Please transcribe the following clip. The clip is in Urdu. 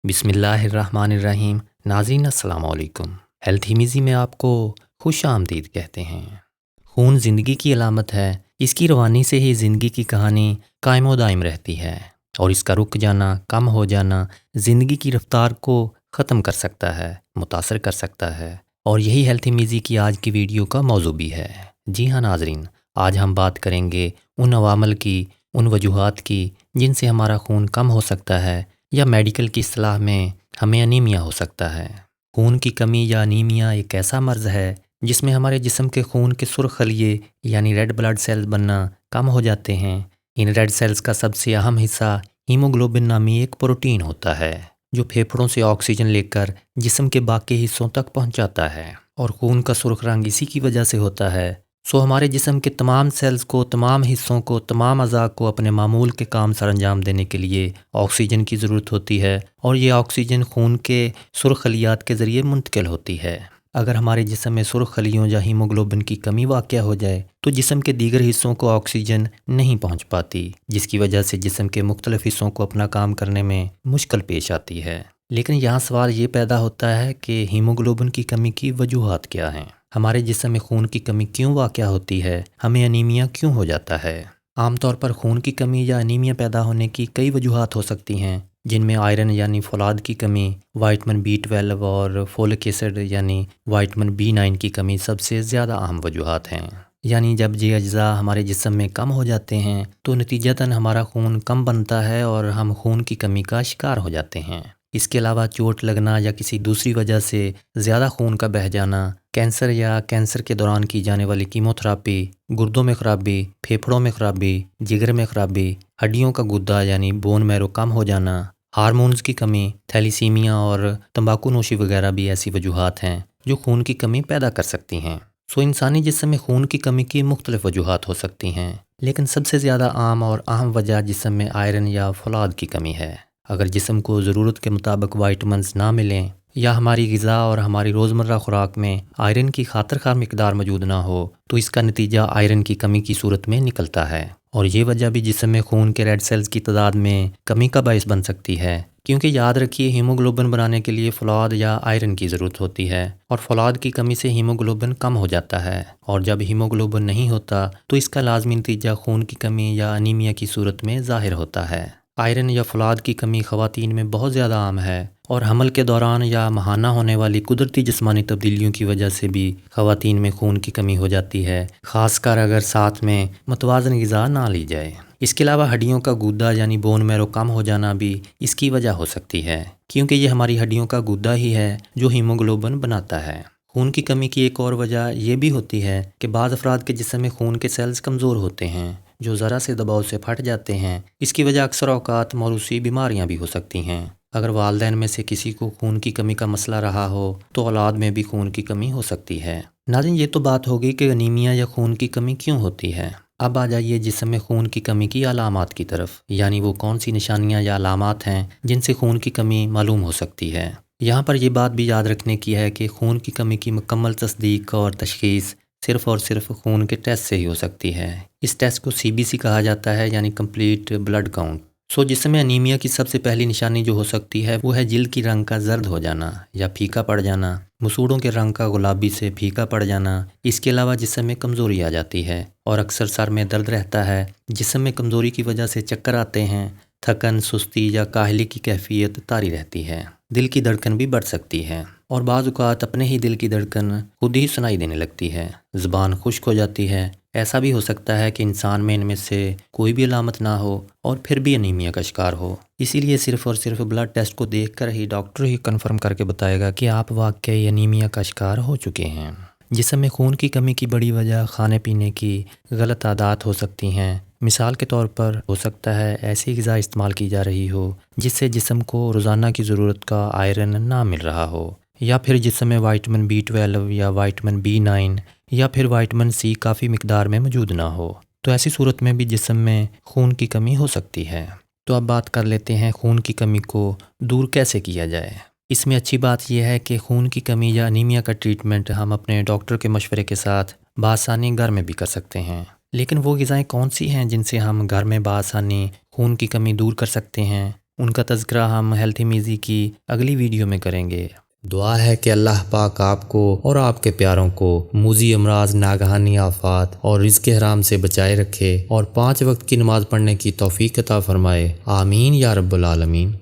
بسم اللہ الرحمن الرحیم۔ ناظرین السلام علیکم۔ ہیلتھ میزی میں آپ کو خوش آمدید کہتے ہیں۔ خون زندگی کی علامت ہے۔ اس کی روانی سے ہی زندگی کی کہانی قائم و دائم رہتی ہے، اور اس کا رک جانا، کم ہو جانا زندگی کی رفتار کو ختم کر سکتا ہے، متاثر کر سکتا ہے۔ اور یہی ہیلتھ میزی کی آج کی ویڈیو کا موضوع بھی ہے۔ جی ہاں ناظرین، آج ہم بات کریں گے ان عوامل کی، ان وجوہات کی جن سے ہمارا خون کم ہو سکتا ہے، یا میڈیکل کی اصطلاح میں ہمیں انیمیا ہو سکتا ہے۔ خون کی کمی یا انیمیا ایک ایسا مرض ہے جس میں ہمارے جسم کے خون کے سرخ خلیے یعنی ریڈ بلڈ سیلز بننا کم ہو جاتے ہیں۔ ان ریڈ سیلز کا سب سے اہم حصہ ہیموگلوبن نامی ایک پروٹین ہوتا ہے، جو پھیپھڑوں سے آکسیجن لے کر جسم کے باقی حصوں تک پہنچاتا ہے، اور خون کا سرخ رنگ اسی کی وجہ سے ہوتا ہے۔ ہمارے جسم کے تمام سیلز کو، تمام حصوں کو، تمام اعضاء کو اپنے معمول کے کام سر انجام دینے کے لیے آکسیجن کی ضرورت ہوتی ہے، اور یہ آکسیجن خون کے سرخ خلیات کے ذریعے منتقل ہوتی ہے۔ اگر ہمارے جسم میں سرخ خلیوں یا ہیموگلوبن کی کمی واقع ہو جائے تو جسم کے دیگر حصوں کو آکسیجن نہیں پہنچ پاتی، جس کی وجہ سے جسم کے مختلف حصوں کو اپنا کام کرنے میں مشکل پیش آتی ہے۔ لیکن یہاں سوال یہ پیدا ہوتا ہے کہ ہیموگلوبن کی کمی کی وجوہات کیا ہیں؟ ہمارے جسم میں خون کی کمی کیوں واقع ہوتی ہے؟ ہمیں انیمیا کیوں ہو جاتا ہے؟ عام طور پر خون کی کمی یا انیمیا پیدا ہونے کی کئی وجوہات ہو سکتی ہیں، جن میں آئرن یعنی فولاد کی کمی، وائٹامن B12 اور فولک ایسڈ یعنی وائٹامن B9 کی کمی سب سے زیادہ اہم وجوہات ہیں۔ یعنی جب یہ اجزاء ہمارے جسم میں کم ہو جاتے ہیں تو نتیجتاً ہمارا خون کم بنتا ہے اور ہم خون کی کمی کا شکار ہو جاتے ہیں۔ اس کے علاوہ چوٹ لگنا یا کسی دوسری وجہ سے زیادہ خون کا بہہ جانا، کینسر یا کینسر کے دوران کی جانے والی کیموتھراپی، گردوں میں خرابی، پھیپھڑوں میں خرابی، جگر میں خرابی، ہڈیوں کا گدا یعنی بون میرو کم ہو جانا، ہارمونز کی کمی، تھیلیسیمیا اور تمباکو نوشی وغیرہ بھی ایسی وجوہات ہیں جو خون کی کمی پیدا کر سکتی ہیں۔ انسانی جسم میں خون کی کمی کی مختلف وجوہات ہو سکتی ہیں، لیکن سب سے زیادہ عام اور اہم وجہ جسم میں آئرن یا فولاد کی کمی ہے۔ اگر جسم کو ضرورت کے مطابق وائٹامنز نہ ملیں، یا ہماری غذا اور ہماری روزمرہ خوراک میں آئرن کی خاطر خواہ مقدار موجود نہ ہو تو اس کا نتیجہ آئرن کی کمی کی صورت میں نکلتا ہے، اور یہ وجہ بھی جسم میں خون کے ریڈ سیلز کی تعداد میں کمی کا باعث بن سکتی ہے، کیونکہ یاد رکھیے ہیموگلوبن بنانے کے لیے فولاد یا آئرن کی ضرورت ہوتی ہے، اور فولاد کی کمی سے ہیموگلوبن کم ہو جاتا ہے، اور جب ہیموگلوبن نہیں ہوتا تو اس کا لازمی نتیجہ خون کی کمی یا انیمیا کی صورت میں ظاہر ہوتا ہے۔ آئرن یا فولاد کی کمی خواتین میں بہت زیادہ عام ہے، اور حمل کے دوران یا ماہانہ ہونے والی قدرتی جسمانی تبدیلیوں کی وجہ سے بھی خواتین میں خون کی کمی ہو جاتی ہے، خاص کر اگر ساتھ میں متوازن غذا نہ لی جائے۔ اس کے علاوہ ہڈیوں کا گودا یعنی بون میرو کم ہو جانا بھی اس کی وجہ ہو سکتی ہے، کیونکہ یہ ہماری ہڈیوں کا گودا ہی ہے جو ہیموگلوبن بناتا ہے۔ خون کی کمی کی ایک اور وجہ یہ بھی ہوتی ہے کہ بعض افراد کے جسم میں خون کے سیلز کمزور ہوتے ہیں جو ذرا سے دباؤ سے پھٹ جاتے ہیں۔ اس کی وجہ اکثر اوقات موروثی بیماریاں بھی ہو سکتی ہیں۔ اگر والدین میں سے کسی کو خون کی کمی کا مسئلہ رہا ہو تو اولاد میں بھی خون کی کمی ہو سکتی ہے۔ ناظرین، یہ تو بات ہوگی کہ انیمیا یا خون کی کمی کیوں ہوتی ہے۔ اب آ جائیے جسم میں خون کی کمی کی علامات کی طرف، یعنی وہ کون سی نشانیاں یا علامات ہیں جن سے خون کی کمی معلوم ہو سکتی ہے۔ یہاں پر یہ بات بھی یاد رکھنے کی ہے کہ خون کی کمی کی مکمل تصدیق اور تشخیص صرف اور صرف خون کے ٹیسٹ سے ہی ہو سکتی ہے۔ اس ٹیسٹ کو CBC کہا جاتا ہے، یعنی کمپلیٹ بلڈ کاؤنٹ۔ جسم میں انیمیا کی سب سے پہلی نشانی جو ہو سکتی ہے وہ ہے جلد کی رنگ کا زرد ہو جانا یا پھیکا پڑ جانا، مسوڑوں کے رنگ کا گلابی سے پھیکا پڑ جانا۔ اس کے علاوہ جسم میں کمزوری آ جاتی ہے، اور اکثر سر میں درد رہتا ہے۔ جسم میں کمزوری کی وجہ سے چکر آتے ہیں، تھکن، سستی یا کاہلی کی کیفیت طاری رہتی ہے۔ دل کی دھڑکن بھی بڑھ سکتی ہے، اور بعض اوقات اپنے ہی دل کی دھڑکن خود ہی سنائی دینے لگتی ہے۔ زبان خشک ہو جاتی ہے۔ ایسا بھی ہو سکتا ہے کہ انسان میں ان میں سے کوئی بھی علامت نہ ہو اور پھر بھی انیمیا کا شکار ہو۔ اسی لیے صرف اور صرف بلڈ ٹیسٹ کو دیکھ کر ہی ڈاکٹر ہی کنفرم کر کے بتائے گا کہ آپ واقعی انیمیا کا شکار ہو چکے ہیں۔ جسم میں خون کی کمی کی بڑی وجہ کھانے پینے کی غلط عادات ہو سکتی ہیں۔ مثال کے طور پر ہو سکتا ہے ایسی غذا استعمال کی جا رہی ہو جس سے جسم کو روزانہ کی ضرورت کا آئرن نہ مل رہا ہو، یا پھر جسم میں وائٹامن B12 یا وائٹامن B9 یا پھر وائٹامن C کافی مقدار میں موجود نہ ہو، تو ایسی صورت میں بھی جسم میں خون کی کمی ہو سکتی ہے۔ تو اب بات کر لیتے ہیں خون کی کمی کو دور کیسے کیا جائے۔ اس میں اچھی بات یہ ہے کہ خون کی کمی یا انیمیا کا ٹریٹمنٹ ہم اپنے ڈاکٹر کے مشورے کے ساتھ بآسانی گھر میں بھی کر سکتے ہیں۔ لیکن وہ غذائیں کون سی ہیں جن سے ہم گھر میں بآسانی خون کی کمی دور کر سکتے ہیں؟ ان کا تذکرہ ہم ہیلتھی میزی کی اگلی ویڈیو میں کریں گے۔ دعا ہے کہ اللہ پاک آپ کو اور آپ کے پیاروں کو موذی امراض، ناگہانی آفات اور رزق حرام سے بچائے رکھے اور 5 وقت کی نماز پڑھنے کی توفیق عطا فرمائے۔ آمین یا رب العالمین۔